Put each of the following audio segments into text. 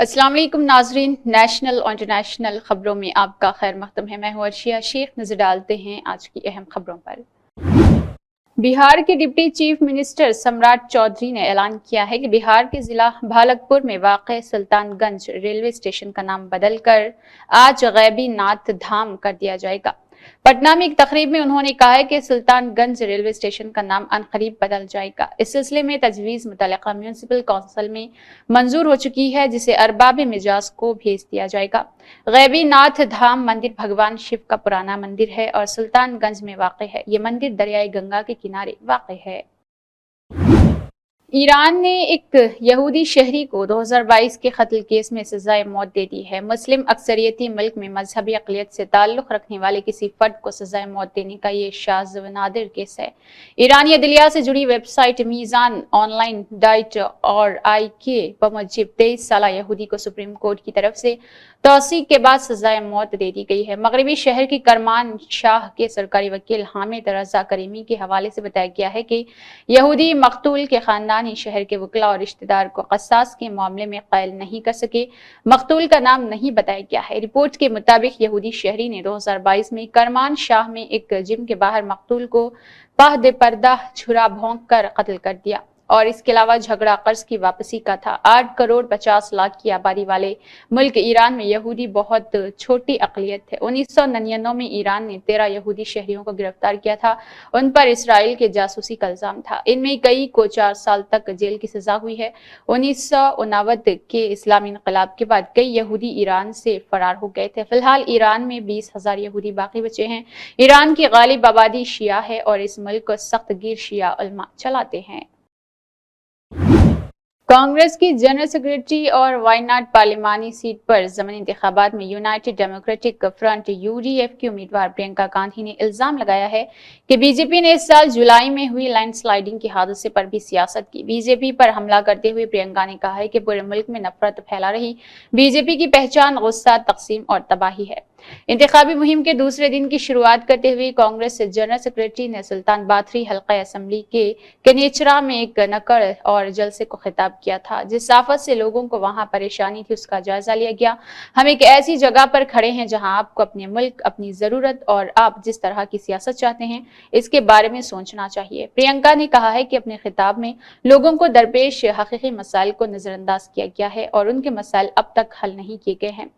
अस्सलाम वालेकुम नाजरीन, नेशनल और इंटरनेशनल खबरों में आपका खैर मकदम है। मैं हूं अर्शिया शेख। नजर डालते हैं आज की अहम खबरों पर। बिहार के डिप्टी चीफ मिनिस्टर सम्राट चौधरी ने ऐलान किया है कि बिहार के जिला भागलपुर में वाक़ सुल्तानगंज रेलवे स्टेशन का नाम बदलकर आज गैबी नाथ धाम कर दिया जाएगा। पटना में एक तकरीब में उन्होंने कहा है कि सुल्तानगंज रेलवे स्टेशन का नाम अनकरीब बदल जाएगा। इस सिलसिले में तजवीज़ मुतल्लिका म्यूनिसिपल काउंसिल में मंजूर हो चुकी है, जिसे अरबाब मिजाज को भेज दिया जाएगा। गैबी नाथ धाम मंदिर भगवान शिव का पुराना मंदिर है और सुल्तानगंज में वाक़ है। ये मंदिर दरियाए गंगा के किनारे वाक़ है। ईरान ने एक यहूदी शहरी को 2022 के कत्ल केस में सजाए मौत दे दी है। मुस्लिम अक्सरियती मुल्क में मजहबी अक़लियत से ताल्लुक़ रखने वाले किसी फर्द को सजाए मौत देने का ये शाज़ व नादिर केस है। ईरानी अदलिया से जुड़ी वेबसाइट मीज़ान ऑनलाइन डाइट और IK बमुजिब 23 साला यहूदी को सुप्रीम कोर्ट की तरफ से तौसीक के बाद सजाए मौत दे दी गई है। मगरबी शहर की करमान शाह के सरकारी वकील हामिद रजा करीमी के हवाले से बताया गया है कि यहूदी मकतूल के खानदानी शहर के वकला और रिश्तेदार को कसास के मामले में कैल नहीं कर सके। मकतूल का नाम नहीं बताया गया है। रिपोर्ट के मुताबिक यहूदी शहरी ने 2022 में करमान शाह में एक जिम के बाहर मकतूल को पाहदे पर्दा छुरा भोंक कर कत्ल कर दिया और इसके अलावा झगड़ा कर्ज की वापसी का था। 8 करोड़ 50 लाख की आबादी वाले मुल्क ईरान में यहूदी बहुत छोटी अक़लियत है। 1999 में ईरान ने 13 यहूदी शहरियों को गिरफ्तार किया था। उन पर इसराइल के जासूसी का इल्जाम था। इनमें कई को 4 साल तक जेल की सजा हुई है। 1989 के इस्लामी इनकलाब के बाद कई यहूदी ईरान से फरार हो गए थे। फिलहाल ईरान में 20,000 यहूदी बाकी बचे हैं। ईरान की गालिब आबादी शिया है और इस मुल्क को सख्त गिर शिया उलमा चलाते हैं। कांग्रेस की जनरल सेक्रेटरी और वायनाड पार्लिमानी सीट पर ज़मीनी इंतखाबात में यूनाइटेड डेमोक्रेटिक फ्रंट UDF की उम्मीदवार प्रियंका गांधी ने इल्जाम लगाया है कि बीजेपी ने इस साल जुलाई में हुई लैंडस्लाइडिंग के हादसे पर भी सियासत की। बीजेपी पर हमला करते हुए प्रियंका ने कहा है कि पूरे मुल्क में नफरत फैला रही बीजेपी की पहचान गुस्सा, तकसीम और तबाही है। इंतखाबी मुहिम के दूसरे दिन की शुरुआत करते हुए कांग्रेस जनरल सेक्रेटरी ने सुल्तान बाथरी हल्का असेंबली के कनेचरा में एक नकड़ और जलसे को खिताब किया था। जिस आफत से लोगों को वहां परेशानी थी उसका जायजा लिया गया। हम एक ऐसी जगह पर खड़े हैं जहां आपको अपने मुल्क, अपनी जरूरत और आप जिस तरह की सियासत चाहते हैं इसके बारे में सोचना चाहिए। प्रियंका ने कहा है कि अपने खिताब में लोगों को दरपेश हकीकी मसाइल को नजरअंदाज किया गया है और उनके मसाइल अब तक हल नहीं किए गए हैं।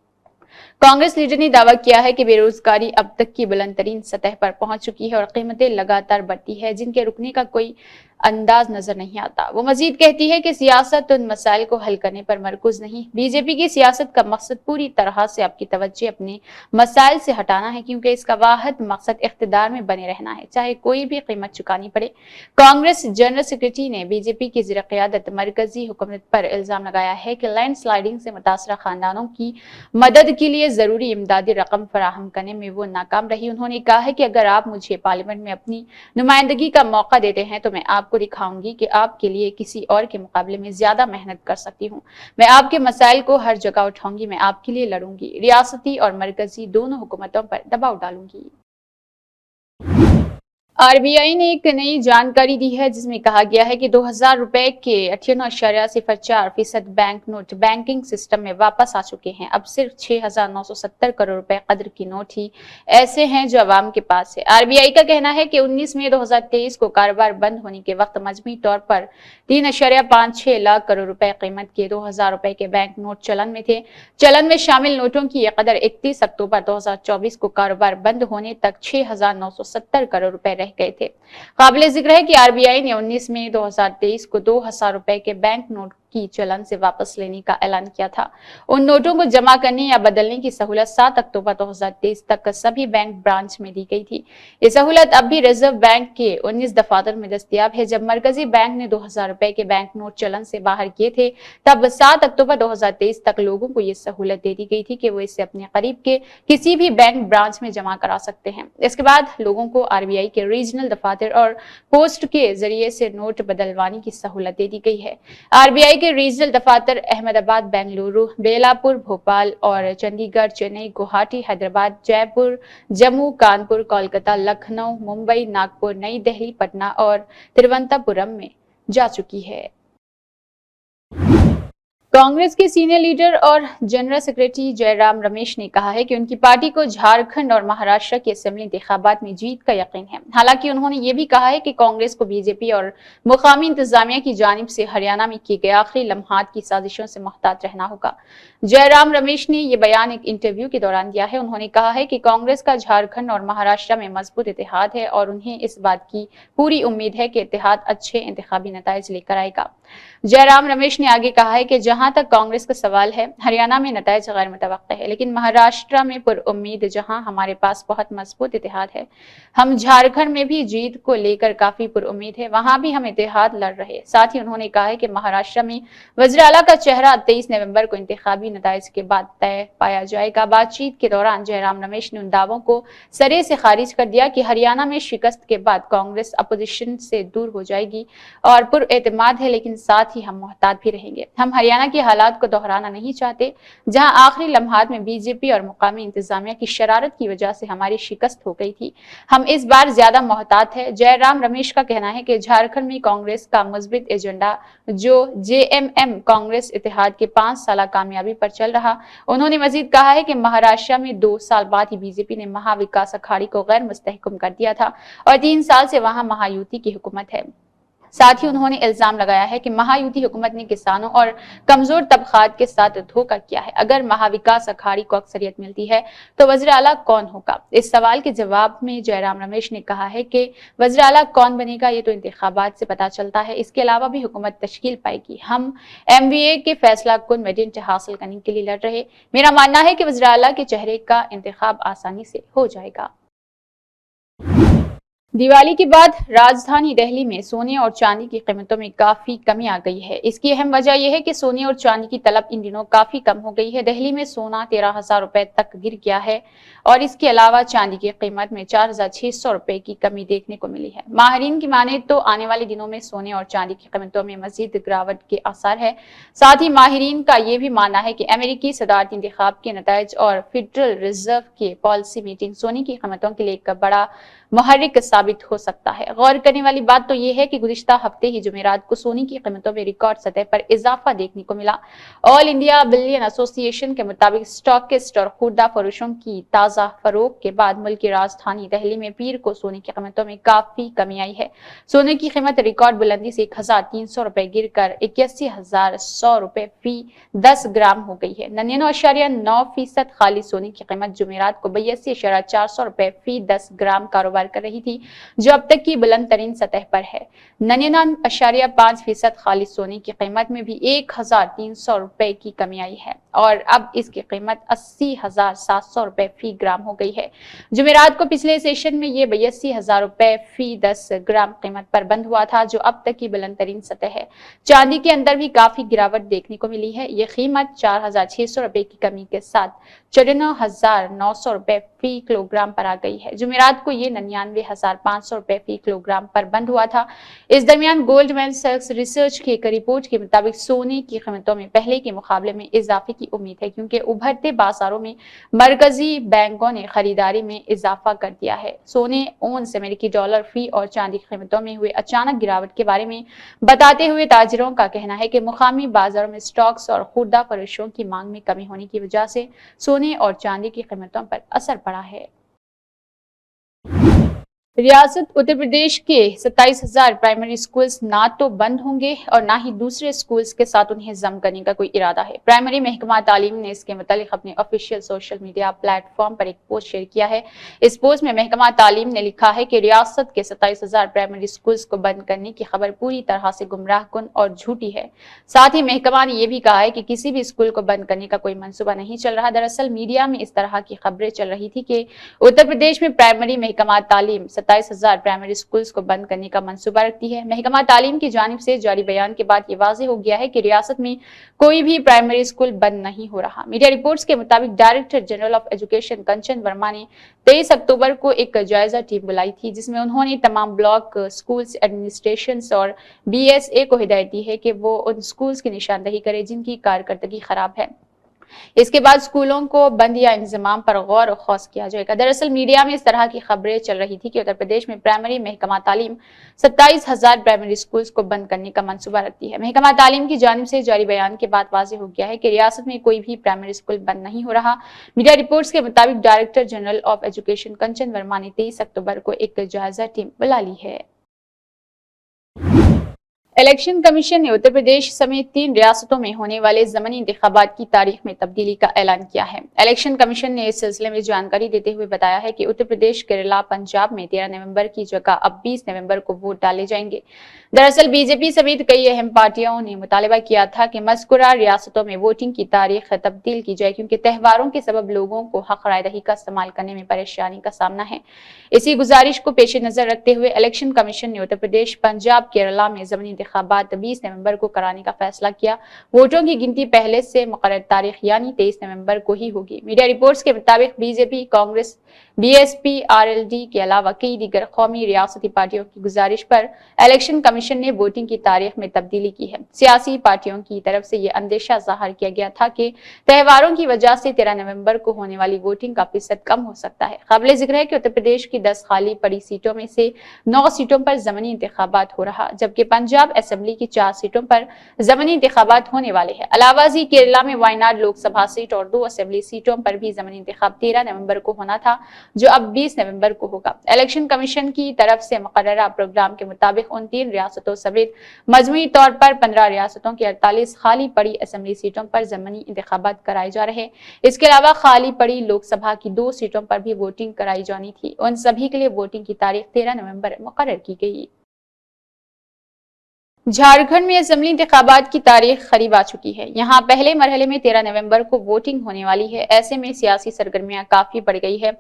कांग्रेस लीडर ने दावा किया है कि बेरोजगारी अब तक की बुलंद तरीन सतह पर पहुंच चुकी है और कीमतें लगातार बढ़ती है जिनके रुकने का कोई अंदाज नजर नहीं आता। वो मजीद कहती है कि सियासत उन मसाइल को हल करने पर मरकूज नहीं। बीजेपी की सियासत का मकसद पूरी तरह से आपकी तवज्जो अपने मसाइल से हटाना है, क्योंकि इसका वाहिद मकसद इख्तिदार में बने रहना है, चाहे कोई भी कीमत चुकानी पड़े। कांग्रेस जनरल सेक्रेटरी ने बीजेपी की ज़ेर क़यादत मरकजी हुकूमत पर इल्जाम लगाया है कि लैंड स्लाइडिंग से मुतासरा खानदानों की मदद के लिए जरूरी इमदादी रकम फराहम करने में वो नाकाम रही। उन्होंने कहा है कि अगर आप मुझे पार्लियामेंट में अपनी नुमाइंदगी का मौका देते हैं तो मैं आपको दिखाऊंगी कि आपके लिए किसी और के मुकाबले में ज्यादा मेहनत कर सकती हूँ। मैं आपके मसाइल को हर जगह उठाऊंगी, मैं आपके लिए लड़ूंगी, रियासती और मरकजी दोनों हुकूमतों पर दबाव डालूंगी। RBI ने एक नई जानकारी दी है जिसमें कहा गया है कि 2000 रुपए के 98.04% बैंक नोट बैंकिंग सिस्टम में वापस आ चुके हैं। अब सिर्फ 6,970 करोड़ रुपए कदर की नोट ही ऐसे हैं जो आवाम के पास है। RBI का कहना है कि 19 मई 2023 को कारोबार बंद होने के वक्त मजमूई तौर पर 3.56 लाख करोड़ रुपए कीमत के 2000 रुपए के बैंक नोट चलन में थे। चलन में शामिल नोटों की यह कदर 31 अक्टूबर 2024 को कारोबार बंद होने तक 6,970 करोड़ रुपए रह गए थे। काबिले जिक्र है कि RBI ने 19 मई 2023 को 2,000 रुपए के बैंक नोट की चलन से वापस लेने का ऐलान किया था। उन नोटों को जमा करने या बदलने की सहूलत 7 अक्टूबर 2023 तक सभी बैंक ब्रांच में दी गई थी। ये सहूलत अब भी रिजर्व बैंक के 19 दफातर में दस्तयाब है। जब मरकजी बैंक ने 2000 रुपए के बैंक नोट चलन से बाहर किए थे तब 7 अक्टूबर 2023 तक लोगों को ये सहूलत दे दी गई थी कि वो इसे अपने करीब के किसी भी बैंक ब्रांच में जमा करा सकते हैं। इसके बाद लोगों को RBI के रीजनल दफातर और पोस्ट के जरिए से नोट बदलवाने की सहूलत दे दी गई है। RBI के रीजनल दफातर अहमदाबाद, बेंगलुरु, बेलापुर, भोपाल और चंडीगढ़, चेन्नई, गुवाहाटी, हैदराबाद, जयपुर, जम्मू, कानपुर, कोलकाता, लखनऊ, मुंबई, नागपुर, नई दिल्ली, पटना और तिरुवनंतपुरम में जा चुकी है। कांग्रेस के सीनियर लीडर और जनरल सेक्रेटरी जयराम रमेश ने कहा है कि उनकी पार्टी को झारखंड और महाराष्ट्र के असेंबली इंतखाबात में जीत का यकीन है। हालांकि उन्होंने ये भी कहा है कि कांग्रेस को बीजेपी और मुकामी इंतजामिया की जानिब से हरियाणा में किए गए आखिरी लम्हात की साजिशों से मुहतात रहना होगा। जयराम रमेश ने यह बयान एक इंटरव्यू के दौरान दिया है। उन्होंने कहा है कि कांग्रेस का झारखंड और महाराष्ट्र में मजबूत इतिहाद है और उन्हें इस बात की पूरी उम्मीद है कि इतिहाद अच्छे इंतखाबी नताइज लेकर आएगा। जयराम रमेश ने आगे कहा है कि जहां तक कांग्रेस का सवाल है, हरियाणा में नताइज गैर मुतवक्किल है, लेकिन महाराष्ट्र में पुर उम्मीद जहां हमारे पास बहुत मजबूत इतिहाद है। हम झारखंड में भी जीत को लेकर काफी पुर उम्मीद है, वहां भी हम इतिहाद लड़ रहे। साथ ही उन्होंने कहा है कि महाराष्ट्र में वज़ीर आला का चेहरा 23 नवंबर को इंतखाबी नताइज के बाद तय पाया जाएगा। बातचीत के दौरान जयराम रमेश ने उन दावों को सरे से खारिज कर दिया कि हरियाणा में शिकस्त के बाद कांग्रेस अपोजिशन से दूर हो जाएगी और पुर एतमाद है, लेकिन साथ ही हम मोहतात भी रहेंगे। हम हरियाणा के हालात को दोहराना नहीं चाहते, जहां आखिरी लम्हात में बीजेपी और मुकामी इंतजामिया की शरारत की वजह से हमारी शिकस्त हो गई थी। हम इस बार ज्यादा मोहतात है। जयराम रमेश का कहना है कि झारखंड में कांग्रेस का मुस्बित एजेंडा जो जेएमएम कांग्रेस इतिहाद के 5 साल कामयाबी पर चल रहा। उन्होंने मजीद कहा है कि महाराष्ट्र में 2 साल बाद ही बीजेपी ने महाविकास अखाड़ी को गैर मुस्तहकम कर दिया था और 3 साल से वहां महायुति की हुकूमत है। साथ ही उन्होंने इल्जाम लगाया है कि महायुति हुकूमत ने किसानों और कमजोर तबकात के साथ धोखा किया है। अगर महाविकास अखाड़ी को अक्सरियत मिलती है तो वज़ीर आला कौन होगा? इस सवाल के जवाब में जयराम रमेश ने कहा है कि वज़ीर आला कौन बनेगा ये तो इंतखाबात से पता चलता है, इसके अलावा भी हुकूमत तश्कील पाएगी। हम MBA के फैसला कुन मेरिट हासिल करने के लिए लड़ रहे। मेरा मानना है कि वज़ीर आला के चेहरे का इंतखाब आसानी से हो जाएगा। दिवाली के बाद राजधानी दिल्ली में सोने और चांदी की कीमतों में काफी कमी आ गई है। इसकी अहम वजह यह है कि सोने और चांदी की तलब इन दिनों काफी कम हो गई है। दिल्ली में सोना 13,000 रुपए तक गिर गया है और इसके अलावा चांदी की कीमत में 4,600 रुपए की कमी देखने को मिली है। माहिरीन की माने तो आने वाले दिनों में सोने और चांदी की कीमतों में मजीद गिरावट के आसार है। साथ ही माहिरीन का यह भी मानना है कि अमेरिकी सदारती इंतखाब के नताइज और फेडरल रिजर्व के पॉलिसी मीटिंग सोने की कीमतों के लिए एक बड़ा मुहर्रिक साबित हो सकता है। गौर करने वाली बात तो यह है कि गुज़िश्ता हफ्ते ही जुमेरात को सोने की कीमतों में रिकॉर्ड सतह पर इजाफा देखने को मिला। ऑल इंडिया बिलियन एसोसिएशन के मुताबिक स्टॉकिस्ट और खुर्दा फरोशों की ताजा फरोख के बाद मुल्क की राजधानी दिल्ली में पीर को सोने की कीमतों में काफी कमी आई है। सोने की कीमत रिकॉर्ड बुलंदी से 1,300 रुपए गिर कर 81,100 रुपए फी 10 ग्राम हो गई है। 99.9% खाली सोने की कीमत जुमेरात को 82,400 रुपए फी 10 ग्राम कारोबार कर रही थी, जो अब तक की बुलंद तरीन सतह पर है। 99.5% खाली सोने की कीमत में भी 1,300 रुपए की कमी आई है और अब इसकी कीमत 80,700 रुपए फी ग्राम हो गई है। जुमेरात को पिछले सेशन में ये 82,000 रुपए फी 10 ग्राम कीमत पर बंद हुआ था, जो अब तक की बुलंद तरीन सतह है। चांदी के अंदर भी काफी गिरावट देखने को मिली है। ये कीमत 4,600 रुपए की कमी के साथ 94,900 रुपए फी किलोग्राम पर आ गई है। जुमेरात को ये 99,500 रुपए फी किलोग्राम पर बंद हुआ था। इस दरमियान गोल्डमैन सैक्स रिसर्च की एक रिपोर्ट के मुताबिक सोने की कीमतों में पहले के मुकाबले में इजाफे की उम्मीद है, क्योंकि उभरते बाजारों में मरकजी बैंकों ने खरीदारी में इजाफा कर दिया है। सोने ओंस अमेरिकी डॉलर फी और चांदी की कीमतों में हुए अचानक गिरावट के बारे में बताते हुए ताजिरों का कहना है कि मुकामी बाजारों में स्टॉक्स और खुर्दा फरोशों की मांग में कमी होने की वजह से सोने और चांदी की कीमतों पर असर पड़ा है। रियासत उत्तर प्रदेश के 27,000 प्राइमरी स्कूल्स ना तो बंद होंगे और ना ही दूसरे स्कूल्स के साथ उन्हें जम करने का कोई इरादा है। प्राइमरी महकमा तालीम ने इसके मुतालिक अपने ऑफिशियल सोशल मीडिया प्लेटफॉर्म पर एक पोस्ट शेयर किया है। इस पोस्ट में महकमा तालीम ने लिखा है कि रियासत के 27,000 प्राइमरी स्कूल्स को बंद करने की खबर पूरी तरह से गुमराहकुन और झूठी है। साथ ही महकमा ने यह भी कहा है कि किसी भी स्कूल को बंद करने का कोई मंसूबा नहीं चल रहा। दरअसल मीडिया में इस तरह की खबरें चल रही थी कि उत्तर प्रदेश में प्राइमरी महकमा तालीम 27,000 प्राइमरी स्कूल्स को बंद करने का मंसूबा रखती है। महकमा तालीम की जानिब से जारी बयान के बाद ये वाज़ेह हो गया है कि रियासत में कोई भी प्राइमरी स्कूल बंद नहीं हो रहा। मीडिया रिपोर्ट्स के मुताबिक director general of education Kanchan Verma ने 23 अक्टूबर को एक जायजा टीम बुलाई थी, जिसमें उन्होंने तमाम ब्लॉक स्कूल्स एडमिनिस्ट्रेशन और BSA को हिदायत दी है कि वो उन स्कूल्स की निशानदही करे जिनकी कारकर्दगी खराब है। اس کے بعد اسکولوں کو بند یا انضمام پر غور و خوض کیا جائے گا۔ دراصل میڈیا میں اس طرح کی خبریں چل رہی تھی کہ اتر پردیش میں پرائمری محکمہ تعلیم 27,000 پرائمری اسکولز کو بند کرنے کا منصوبہ رکھتی ہے۔ محکمہ تعلیم کی جانب سے جاری بیان کے بعد واضح ہو گیا ہے کہ ریاست میں کوئی بھی پرائمری اسکول بند نہیں ہو رہا۔ میڈیا رپورٹس کے مطابق ڈائریکٹر جنرل آف ایجوکیشن کنچن ورما نے 23 اکتوبر کو ایک جائزہ ٹیم بلا لی ہے۔ الیکشن کمیشن نے اتر پردیش سمیت 3 ریاستوں میں ہونے والے ضمنی انتخابات کی تاریخ میں تبدیلی کا اعلان کیا ہے۔ الیکشن کمیشن نے اس سلسلے میں جانکاری دیتے ہوئے بتایا ہے کہ اتر پردیش، کیرلا، پنجاب میں 13 نومبر کی جگہ اب 20 نومبر کو ووٹ ڈالے جائیں گے۔ دراصل بی جے پی سمیت کئی اہم پارٹیوں نے مطالبہ کیا تھا کہ مذکورہ ریاستوں میں ووٹنگ کی تاریخ تبدیل کی جائے کیونکہ تہواروں کے سبب لوگوں کو حق رائے دہی کا استعمال کرنے میں پریشانی کا سامنا ہے۔ اسی گزارش کو پیش نظر رکھتے ہوئے الیکشن کمیشن نے اتر پردیش، پنجاب، کیرلا میں ضمنی انتخابات 20 نومبر کو کرانے کا فیصلہ کیا۔ ووٹوں کی گنتی پہلے سے مقررہ تاریخ یعنی 23 نومبر کو ہی ہوگی۔ میڈیا رپورٹس کے مطابق B J P, Congress, B S P, R L D کے علاوہ کئی دیگر قومی ریاستی پارٹیوں کی گزارش پر الیکشن کمیشن نے ووٹنگ کی تاریخ میں تبدیلی کی ہے۔ سیاسی پارٹیوں کی طرف سے یہ اندیشہ ظاہر کیا گیا تھا کہ تہواروں کی وجہ سے 13 نومبر کو ہونے والی ووٹنگ کا فیصد کم ہو سکتا ہے۔ قابل ذکر ہے کہ اتر پردیش کی 10 خالی پڑی سیٹوں میں سے 9 سیٹوں پر ضمنی انتخابات ہو رہا، جبکہ پنجاب اسمبلی کی 4 سیٹوں پر ضمنی انتخابات ہونے والے ہیں۔ علاوہ ازیں کیرلا میں وائناڈ لوک سبھا سیٹ اور 2 اسمبلی سیٹوں پر بھی ضمنی انتخاب 13 نومبر کو ہونا تھا، جو اب 20 نومبر کو ہوگا۔ الیکشن کمیشن کی طرف سے مقررہ پروگرام کے مطابق ان 3 ریاستوں سمیت مجموعی طور پر 15 ریاستوں کی 48 خالی پڑی اسمبلی سیٹوں پر ضمنی انتخابات کرائے جا رہے ہیں۔ اس کے علاوہ خالی پڑی لوک سبھا کی 2 سیٹوں پر بھی ووٹنگ کرائی جانی تھی۔ ان سبھی کے لیے ووٹنگ کی تاریخ 13 نومبر مقرر کی گئی۔ جھارکھنڈ میں اسمبلی انتخابات کی تاریخ قریب آ چکی ہے۔ یہاں پہلے مرحلے میں 13 نومبر کو ووٹنگ ہونے والی ہے۔ ایسے میں سیاسی سرگرمیاں کافی بڑھ گئی ہے۔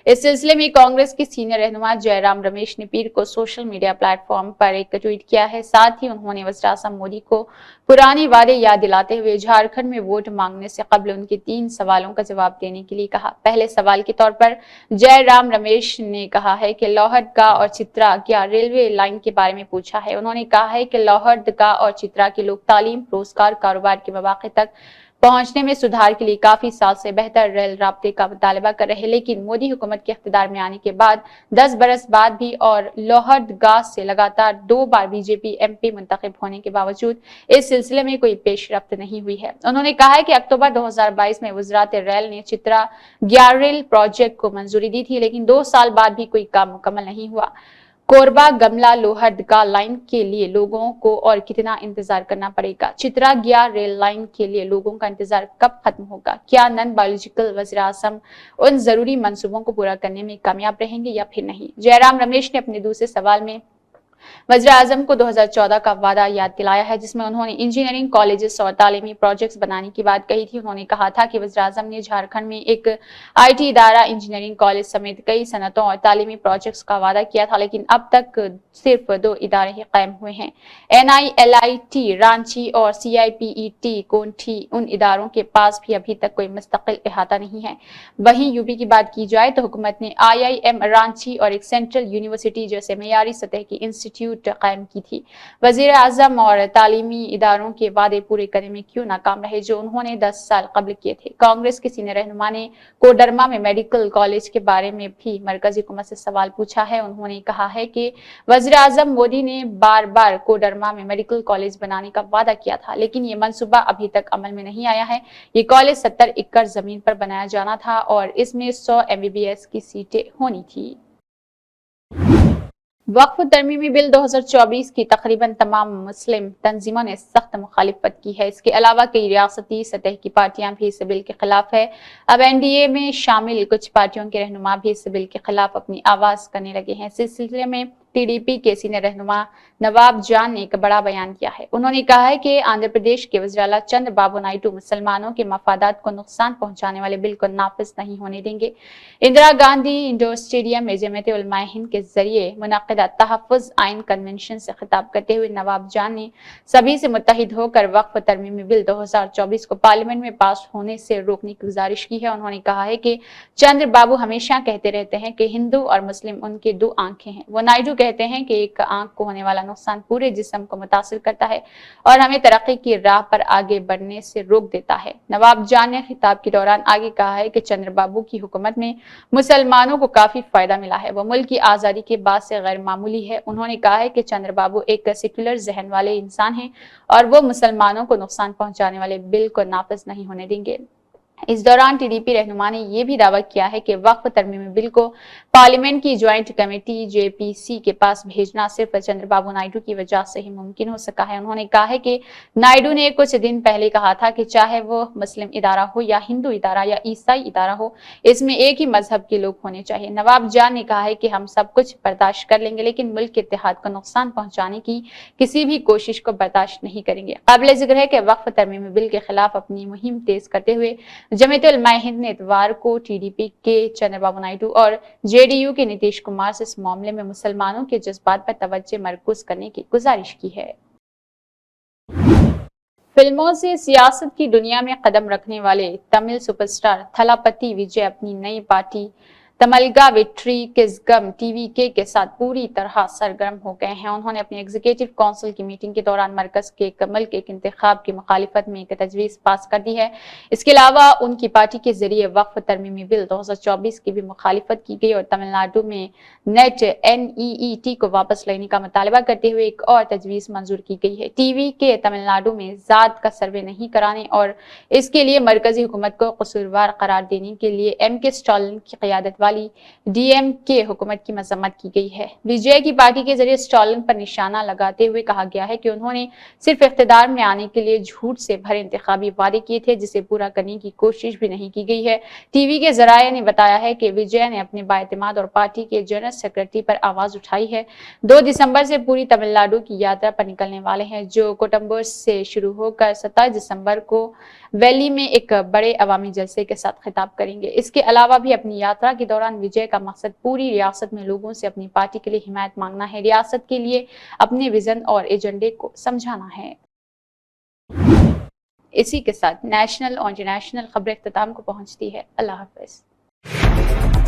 اس سلسلے میں کانگریس کے سینئر رہنما جے رام رمیش نے پیر کو سوشل میڈیا پلیٹ فارم پر ایک ٹویٹ کیا ہے۔ ساتھ ہی انہوں نے وزیر اعظم مودی کو پرانے وعدے یاد دلاتے ہوئے جھارکھنڈ میں ووٹ مانگنے سے قبل ان کے 3 سوالوں کا جواب دینے کے لیے کہا۔ پہلے سوال کے طور پر جے رام رمیش نے کہا ہے کہ لوہردگا اور چترا گیا ریلوے لائن کے بارے میں پوچھا ہے۔ انہوں نے کہا ہے کہ لوہردگا اور چترا کے لوگ تعلیم، روزگار، کاروبار کے مواقع تک پہنچنے میں سدھار کے لیے کافی سال سے بہتر ریل رابطے کا مطالبہ کر رہے، لیکن مودی حکومت کے اقتدار میں آنے کے بعد 10 برس بعد بھی اور لوہردگا سے لگاتار 2 bar B J P M P منتخب ہونے کے باوجود اس سلسلے میں کوئی پیش رفت نہیں ہوئی ہے۔ انہوں نے کہا ہے کہ اکتوبر 2022 میں وزارت ریل نے چترا گیا ریل پروجیکٹ کو منظوری دی تھی، لیکن 2 سال بعد بھی کوئی کام مکمل نہیں ہوا۔ کوربا گملا لوہردگا لائن کے لیے لوگوں کو اور کتنا انتظار کرنا پڑے گا؟ چترا گیا ریل لائن کے لیے لوگوں کا انتظار کب ختم ہوگا؟ کیا نن بایولوجیکل وزیر اعظم ان ضروری منصوبوں کو پورا کرنے میں کامیاب رہیں گے یا پھر نہیں؟ جے رام رمیش نے اپنے دوسرے سوال میں وزیر اعظم کو 2014 کا وعدہ یاد دلایا ہے، جس میں انہوں نے انجینئرنگ کالجز اور تعلیمی پروجیکٹس بنانے کی بات کہی تھی۔ انہوں نے کہا تھا کہ وزیر اعظم نے جھارکھنڈ میں ایک آئی ٹی ادارہ، انجینئرنگ کالج سمیت کئی صنعتوں اور تعلیمی پروجیکٹس کا وعدہ کیا تھا، لیکن اب تک صرف 2 ادارے ہی قائم ہوئے ہیں۔ N I L I T Ranchi اور سی آئی پی ای ٹی کونٹھی، ان اداروں کے پاس بھی ابھی تک کوئی مستقل احاطہ نہیں ہے۔ وہیں یو پی کی بات کی جائے تو حکومت نے آئی آئی ایم رانچی اور ایک سینٹرل یونیورسٹی جیسے معیاری سطح کی انسٹیٹیوٹ قائم کی تھی۔ وزیر اعظم اور تعلیمی اداروں کے وعدے پورے کرنے میں کیوں ناکام رہے جو انہوں نے 10 سال قبل کیے تھے؟ کانگریس کے سینئر رہنما نے کوڈرما میں میڈیکل کالج کے بارے میں بھی مرکزی حکومت سے سوال پوچھا ہے۔ انہوں نے کہا ہے کہ وزیر اعظم مودی نے بار بار کوڈرما میں میڈیکل کالج بنانے کا وعدہ کیا تھا، لیکن یہ منصوبہ ابھی تک عمل میں نہیں آیا ہے۔ یہ کالج 70 ایکڑ زمین پر بنایا جانا تھا اور اس میں 100 MBBS کی سیٹیں ہونی تھی۔ وقف ترمیمی بل 2024 کی تقریباً تمام مسلم تنظیموں نے سخت مخالفت کی ہے۔ اس کے علاوہ کئی ریاستی سطح کی پارٹیاں بھی اس بل کے خلاف ہے۔ اب این ڈی اے میں شامل کچھ پارٹیوں کے رہنما بھی اس بل کے خلاف اپنی آواز کرنے لگے ہیں۔ اس سلسلے میں ٹی ڈی پی کے سینئر رہنما نواب جان نے ایک بڑا بیان کیا ہے۔ انہوں نے کہا ہے کہ آندھرا پردیش کے وزیر اعلیٰ چندر بابو نائیڈو مسلمانوں کے مفادات کو نقصان پہنچانے والے بل کو نافذ نہیں ہونے دیں گے۔ اندرا گاندھی انڈور اسٹیڈیم میں جمعیت علماء ہند کے ذریعے منعقدہ تحفظ آئین کنونشن سے خطاب کرتے ہوئے نواب جان نے سبھی سے متحد ہو کر وقف ترمیمی بل 2024 کو پارلیمنٹ میں پاس ہونے سے روکنے کی گزارش کی ہے۔ انہوں نے کہا ہے کہ چندر بابو ہمیشہ کہتے رہتے ہیں کہ ہندو اور مسلم ان کے 2 آنکھیں ہیں۔ وہ نائیڈو کہتے ہیں کہ ایک آنکھ کو ہونے والا نقصان پورے جسم کو متاثر کرتا ہے اور ہمیں ترقی کی راہ پر آگے بڑھنے سے روک دیتا ہے۔ نواب جان نے خطاب کے دوران آگے کہا ہے کہ چندر بابو کی حکومت میں مسلمانوں کو کافی فائدہ ملا ہے، وہ ملک کی آزادی کے بعد سے غیر معمولی ہے۔ انہوں نے کہا ہے کہ چندر بابو ایک سیکولر ذہن والے انسان ہیں اور وہ مسلمانوں کو نقصان پہنچانے والے بل کو نافذ نہیں ہونے دیں گے۔ اس دوران ٹی ڈی پی رہنما نے یہ بھی دعویٰ کیا ہے کہ وقف ترمیمی بل کو پارلیمنٹ کی جوائنٹ کمیٹی جے پی سی کے پاس بھیجنا صرف چندر بابو نائیڈو کی وجہ سے ہی ممکن ہو سکا ہے۔ انہوں نے کہا ہے کہ نائیڈو نے کچھ دن پہلے کہا تھا کہ چاہے وہ مسلم ادارہ ہو یا ہندو ادارہ یا عیسائی ادارہ ہو، اس میں ایک ہی مذہب کے لوگ ہونے چاہیے۔ نواب جان نے کہا ہے کہ ہم سب کچھ برداشت کر لیں گے لیکن ملک کے اتحاد کو نقصان پہنچانے کی کسی بھی کوشش کو برداشت نہیں کریں گے۔ قابل ذکر ہے کہ وقف ترمیمی بل کے خلاف اپنی مہم تیز کرتے ہوئے جمعیت علماء ہند نے اتوار کو ٹی ڈی پی کے چندر بابو نائیڈو اور جے ڈی یو کے نتیش کمار سے اس معاملے میں مسلمانوں کے جذبات پر توجہ مرکوز کرنے کی گزارش کی ہے۔ فلموں سے سیاست کی دنیا میں قدم رکھنے والے تمل سپر اسٹار تھلاپتی وجے اپنی نئی پارٹی تملگا وٹری کزگم ٹی وی کے ساتھ پوری طرح سرگرم ہو گئے ہیں۔ انہوں نے اپنی ایگزیکٹو کونسل کی میٹنگ کے دوران مرکز کے کمل کے ایک انتخاب کی مخالفت میں ایک تجویز پاس کر دی ہے۔ اس کے علاوہ ان کی پارٹی کے ذریعے وقف ترمیمی بل 2024 کی بھی مخالفت کی گئی اور تمل ناڈو میں نیٹ NEET کو واپس لینے کا مطالبہ کرتے ہوئے ایک اور تجویز منظور کی گئی ہے۔ ٹی وی کے تمل ناڈو میں ذات کا سروے نہیں کرانے اور اس کے لیے مرکزی حکومت کو قصوروار قرار دینے کے لیے کے اسٹالن کی قیادت والی کے حکومت کی مذمت کی گئی ہے۔ وجے کی پارٹی کے ذریعے اسٹالن پر نشانہ لگاتے ہوئے کہا گیا ہے کہ انہوں نے صرف اقتدار میں آنے کے لیے جھوٹ سے بھرے انتخابی وعدے کیے تھے جسے پورا کرنے کی کوشش بھی نہیں کی گئی ہے۔ ٹی وی کے ذرائع نے بتایا ہے کہ وجے نے اپنے بااعتماد اور پارٹی کے جنرل سیکرٹری پر آواز اٹھائی ہے۔ 2 دسمبر سے پوری تمل ناڈو کی یاترا پر نکلنے والے ہیں جو کوٹمبور سے شروع ہو کر 27 دسمبر کو ویلی میں ایک بڑے عوامی جلسے کے ساتھ خطاب کریں گے۔ اس کے علاوہ بھی اپنی یاترا کے دوران وجے کا مقصد پوری ریاست میں لوگوں سے اپنی پارٹی کے لیے حمایت مانگنا ہے، ریاست کے لیے اپنے وژن اور ایجنڈے کو سمجھانا ہے۔ اسی کے ساتھ نیشنل اور انٹرنیشنل خبریں اختتام کو پہنچتی ہے۔ اللہ حافظ۔